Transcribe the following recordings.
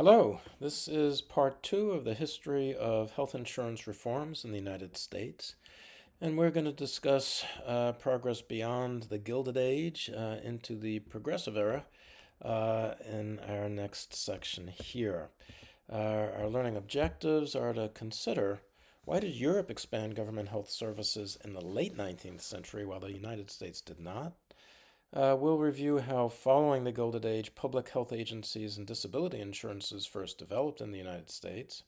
Hello, this is part two of the history of health insurance reforms in the United States, and we're going to discuss progress beyond the Gilded Age into the Progressive Era in our next section here. Our learning objectives are to consider why did Europe expand government health services in the late 19th century while the United States did not? We'll review how, following the Gilded Age, public health agencies and disability insurances first developed in the United States,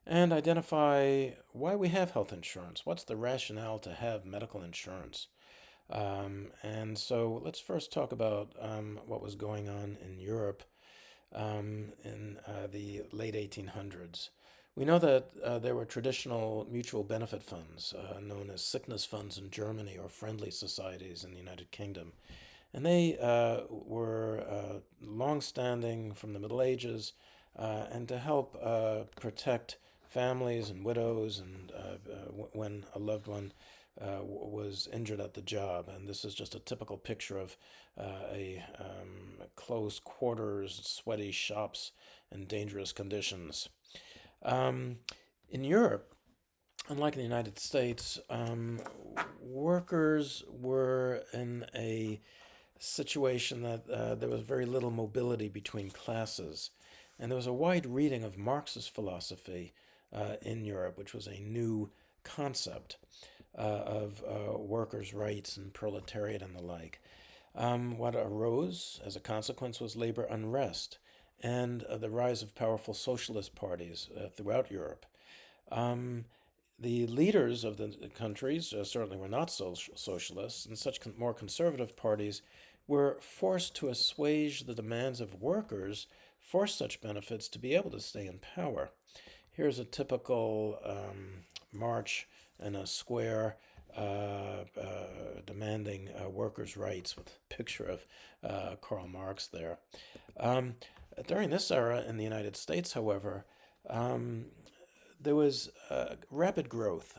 and identify why we have health insurance. What's the rationale to have medical insurance? And so let's first talk about what was going on in Europe in the late 1800s. We know that there were traditional mutual benefit funds known as sickness funds in Germany or friendly societies in the United Kingdom. And they were long-standing from the Middle Ages and to help protect families and widows and when a loved one was injured at the job. And this is just a typical picture of a close quarters, sweaty shops, and dangerous conditions. In Europe, unlike in the United States, workers were in a situation that there was very little mobility between classes. And there was a wide reading of Marxist philosophy in Europe, which was a new concept of workers' rights and proletariat and the like. What arose as a consequence was labor unrest and the rise of powerful socialist parties throughout Europe. The leaders of the countries certainly were not socialists, and such more conservative parties were forced to assuage the demands of workers for such benefits to be able to stay in power. Here's a typical march in a square demanding workers' rights with a picture of Karl Marx there. During this era in the United States, however, there was rapid growth,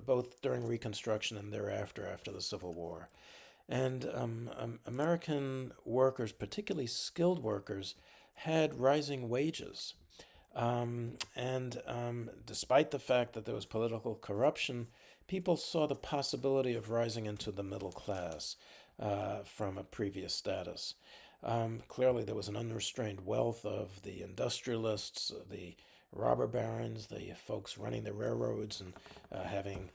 both during Reconstruction and thereafter, after the Civil War. And American workers, particularly skilled workers, had rising wages. Despite the fact that there was political corruption, people saw the possibility of rising into the middle class from a previous status. Clearly, there was an unrestrained wealth of the industrialists, the robber barons, the folks running the railroads and having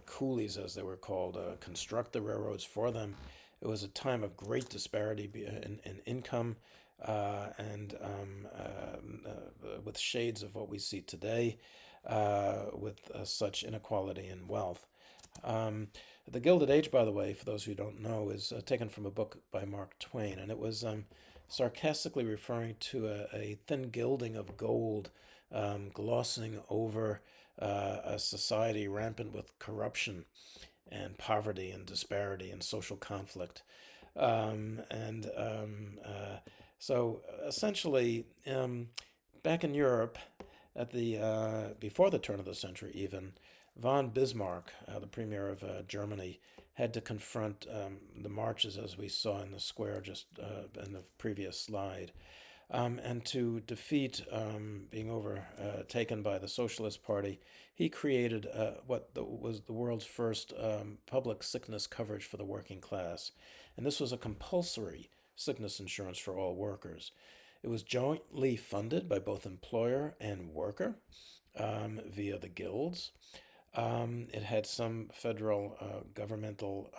coolies, as they were called, construct the railroads for them. It was a time of great disparity in income and with shades of what we see today with such inequality in wealth. The Gilded Age, by the way, for those who don't know, is taken from a book by Mark Twain, and it was sarcastically referring to a thin gilding of gold glossing over a society rampant with corruption and poverty and disparity and social conflict. So essentially, back in Europe, at the before the turn of the century, even von Bismarck, the premier of Germany, had to confront the marches as we saw in the square just in the previous slide. And to defeat being overtaken by the Socialist Party, he created was the world's first public sickness coverage for the working class. And this was a compulsory sickness insurance for all workers. It was jointly funded by both employer and worker via the guilds. It had some federal governmental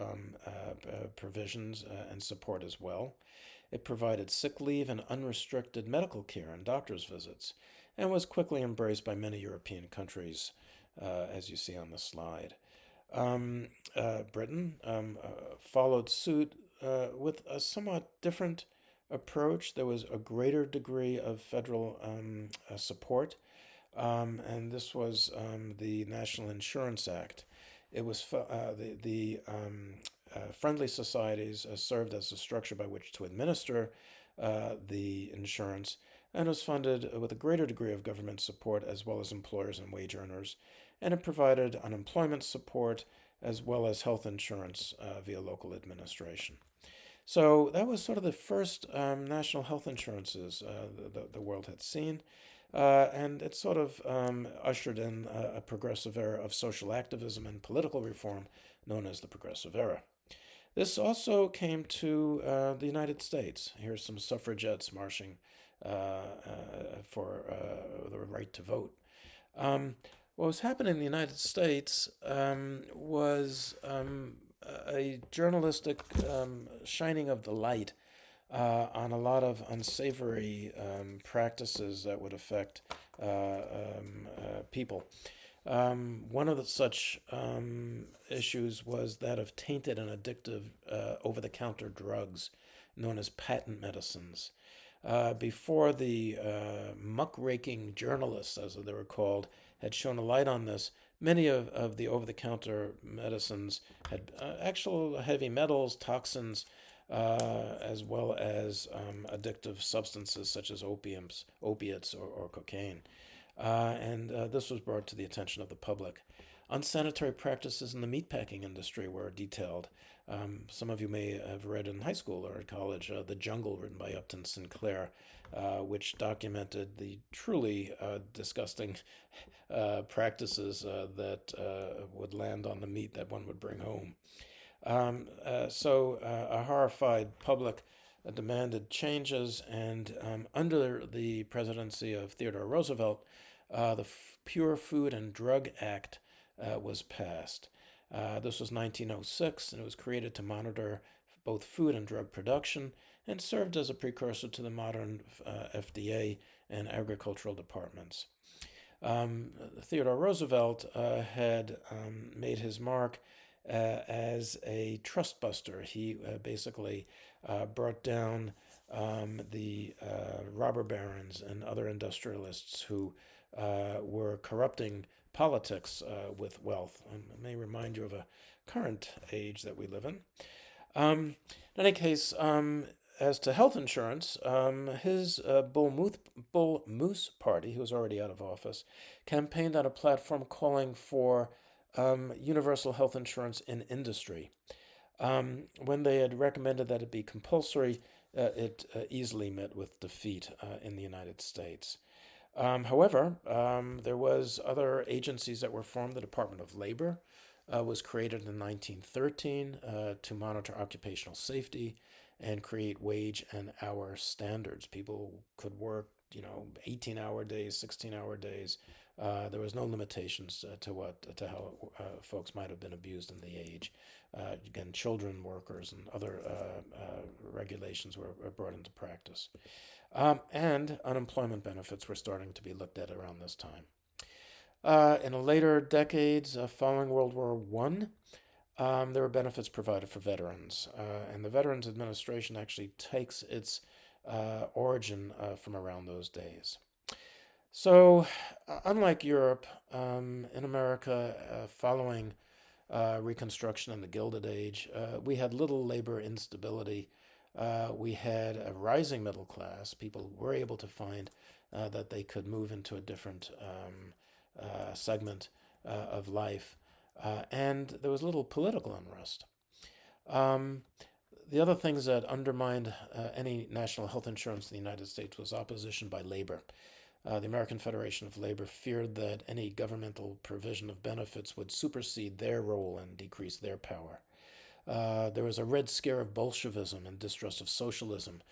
provisions and support as well. It provided sick leave and unrestricted medical care and doctor's visits, and was quickly embraced by many European countries, as you see on the slide. Britain followed suit with a somewhat different approach. There was a greater degree of federal support, and this was the National Insurance Act. It was the friendly societies served as a structure by which to administer the insurance, and was funded with a greater degree of government support as well as employers and wage earners. And it provided unemployment support as well as health insurance via local administration. So that was sort of the first national health insurances the world had seen. And it sort of ushered in a progressive era of social activism and political reform known as the Progressive Era. This also came to the United States. Here's some suffragettes marching for the right to vote. Um, what was happening in the United States was a journalistic shining of the light on a lot of unsavory practices that would affect people. One of the such issues was that of tainted and addictive over the counter drugs known as patent medicines. Before the muckraking journalists, as they were called, had shown a light on this, many of the over the counter medicines had actual heavy metals, toxins, as well as addictive substances such as opiates, or cocaine. And this was brought to the attention of the public. Unsanitary practices in the meatpacking industry were detailed. Some of you may have read in high school or at college The Jungle, written by Upton Sinclair, which documented the truly disgusting practices that would land on the meat that one would bring home. So a horrified public demanded changes, and under the presidency of Theodore Roosevelt, the Pure Food and Drug Act was passed. This was 1906, and it was created to monitor both food and drug production and served as a precursor to the modern FDA and agricultural departments. Theodore Roosevelt had made his mark as a trust buster. He basically brought down the robber barons and other industrialists who were corrupting politics with wealth. I may remind you of a current age that we live in. In any case, as to health insurance, his Bull Moose Party, who was already out of office, campaigned on a platform calling for universal health insurance in industry. When they had recommended that it be compulsory, it easily met with defeat in the United States. However, there was other agencies that were formed. The Department of Labor was created in 1913 to monitor occupational safety and create wage and hour standards. People could work, 18-hour days, 16-hour days. There was no limitations to how folks might have been abused in the age. Again, children workers and other regulations were brought into practice. And unemployment benefits were starting to be looked at around this time. In the later decades following World War I, there were benefits provided for veterans. And the Veterans Administration actually takes its origin from around those days. So, unlike Europe, in America, following Reconstruction and the Gilded Age, we had little labor instability. We had a rising middle class. People were able to find that they could move into a different segment of life. And there was little political unrest. The other things that undermined any national health insurance in the United States was opposition by labor. The American Federation of Labor feared that any governmental provision of benefits would supersede their role and decrease their power. There was a red scare of Bolshevism and distrust of socialism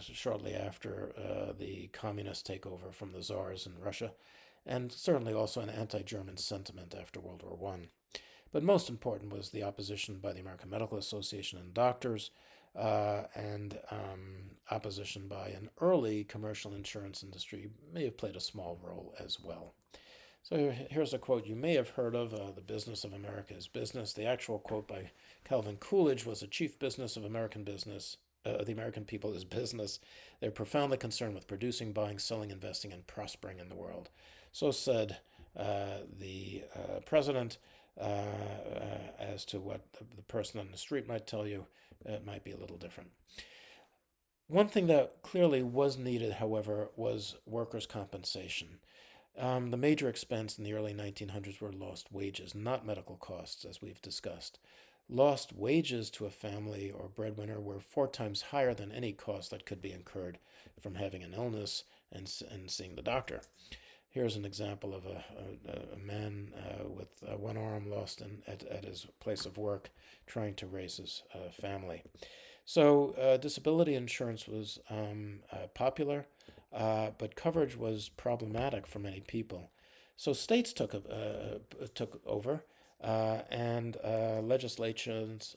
shortly after the communist takeover from the czars in Russia, and certainly also an anti-German sentiment after World War I. But most important was the opposition by the American Medical Association and doctors, and opposition by an early commercial insurance industry may have played a small role as well. So here's a quote you may have heard of, the business of America is business. The actual quote by Calvin Coolidge was the chief business of American business. The American people is business. They're profoundly concerned with producing, buying, selling, investing, and prospering in the world. So said the president. As to what the person on the street might tell you, it might be a little different. One thing that clearly was needed, however, was workers' compensation. The major expense in the early 1900s were lost wages, not medical costs, as we've discussed. lost wages to a family or breadwinner were 4 times higher than any cost that could be incurred from having an illness and seeing the doctor. Here's an example of a man with one arm lost at his place of work trying to raise his family. So disability insurance was popular, but coverage was problematic for many people. So states took over, and legislatures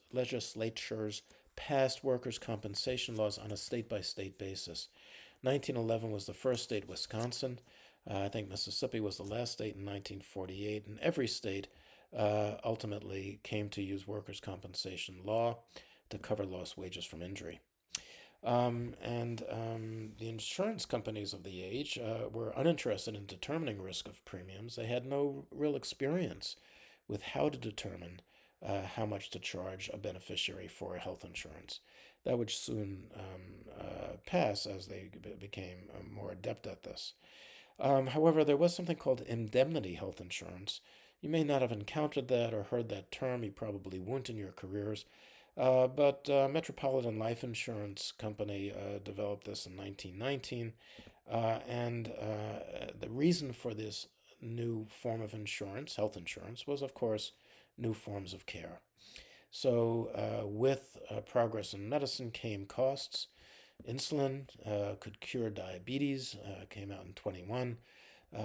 passed workers' compensation laws on a state-by-state basis. 1911 was the first state, Wisconsin. I think Mississippi was the last state in 1948, and every state ultimately came to use workers' compensation law to cover lost wages from injury. The insurance companies of the age were uninterested in determining risk of premiums. They had no real experience with how to determine how much to charge a beneficiary for health insurance. That would soon pass as they became more adept at this. However, there was something called indemnity health insurance. You may not have encountered that or heard that term. You probably won't in your careers. But Metropolitan Life Insurance Company developed this in 1919. The reason for this new form of insurance, health insurance, was, of course, new forms of care. So with progress in medicine came costs. Insulin could cure diabetes, came out in 21.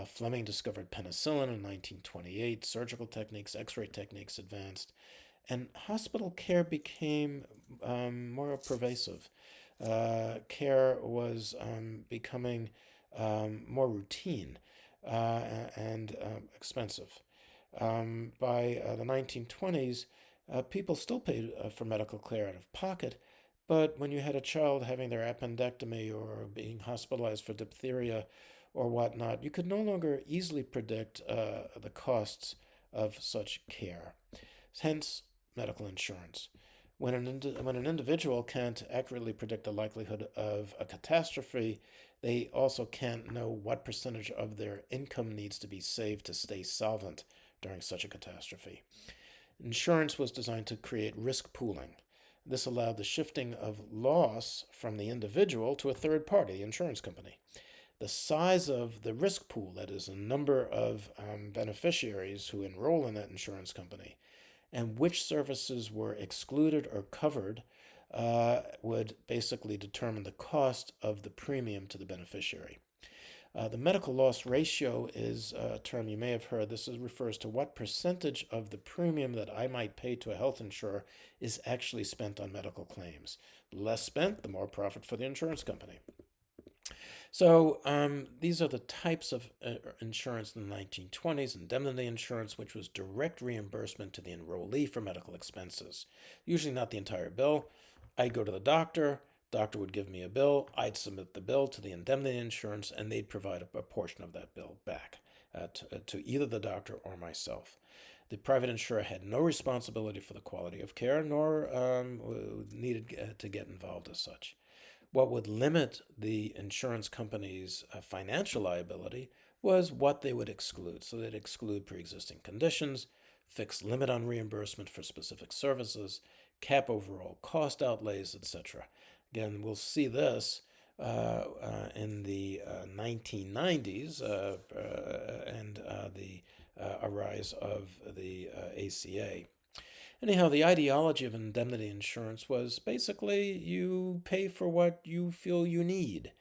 Fleming discovered penicillin in 1928. Surgical techniques, x-ray techniques advanced. And hospital care became more pervasive. Care was becoming more routine and expensive. By the 1920s, people still paid for medical care out of pocket, but when you had a child having their appendectomy or being hospitalized for diphtheria or whatnot, you could no longer easily predict the costs of such care. Hence, medical insurance. When an individual can't accurately predict the likelihood of a catastrophe, they also can't know what percentage of their income needs to be saved to stay solvent during such a catastrophe. Insurance was designed to create risk pooling. This allowed the shifting of loss from the individual to a third party, the insurance company. The size of the risk pool, that is, a number of beneficiaries who enroll in that insurance company, and which services were excluded or covered would basically determine the cost of the premium to the beneficiary. The medical loss ratio is a term you may have heard. This refers to what percentage of the premium that I might pay to a health insurer is actually spent on medical claims. The less spent, the more profit for the insurance company. So these are the types of insurance in the 1920s. Indemnity insurance, which was direct reimbursement to the enrollee for medical expenses. Usually not the entire bill. I'd go to the doctor would give me a bill, I'd submit the bill to the indemnity insurance, and they'd provide a portion of that bill back to either the doctor or myself. The private insurer had no responsibility for the quality of care, nor needed to get involved as such. What would limit the insurance company's financial liability was what they would exclude. So they'd exclude pre-existing conditions, fixed limit on reimbursement for specific services, cap overall cost outlays, etc. Again, we'll see this in the 1990s and the arise of the ACA. Anyhow, the ideology of indemnity insurance was basically you pay for what you feel you need.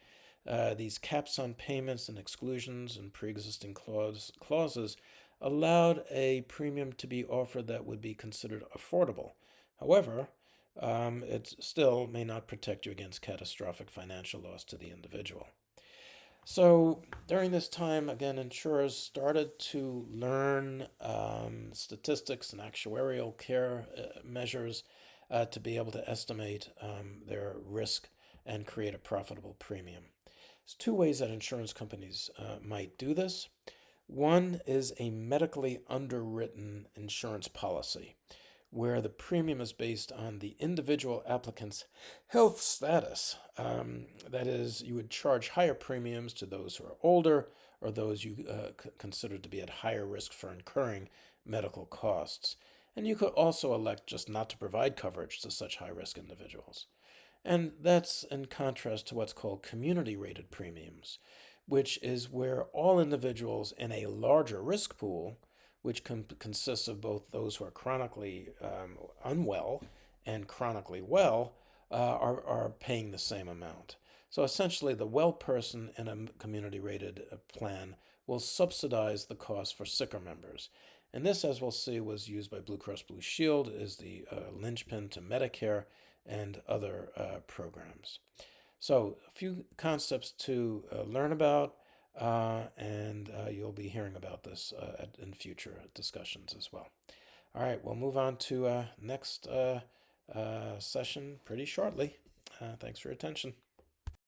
These caps on payments and exclusions and pre-existing clauses allowed a premium to be offered that would be considered affordable. However, it still may not protect you against catastrophic financial loss to the individual. So during this time, again, insurers started to learn statistics and actuarial care measures to be able to estimate their risk and create a profitable premium. There's two ways that insurance companies might do this. One is a medically underwritten insurance policy, where the premium is based on the individual applicant's health status. That is, you would charge higher premiums to those who are older or those you consider to be at higher risk for incurring medical costs. And you could also elect just not to provide coverage to such high-risk individuals. And that's in contrast to what's called community-rated premiums, which is where all individuals in a larger risk pool, which consists of both those who are chronically unwell and chronically well, are paying the same amount. So essentially, the well person in a community rated plan will subsidize the cost for sicker members. And this, as we'll see, was used by Blue Cross Blue Shield as the linchpin to Medicare and other programs. So, a few concepts to learn about, and you'll be hearing about this in future discussions as well. All right, we'll move on to next session pretty shortly. Thanks for your attention.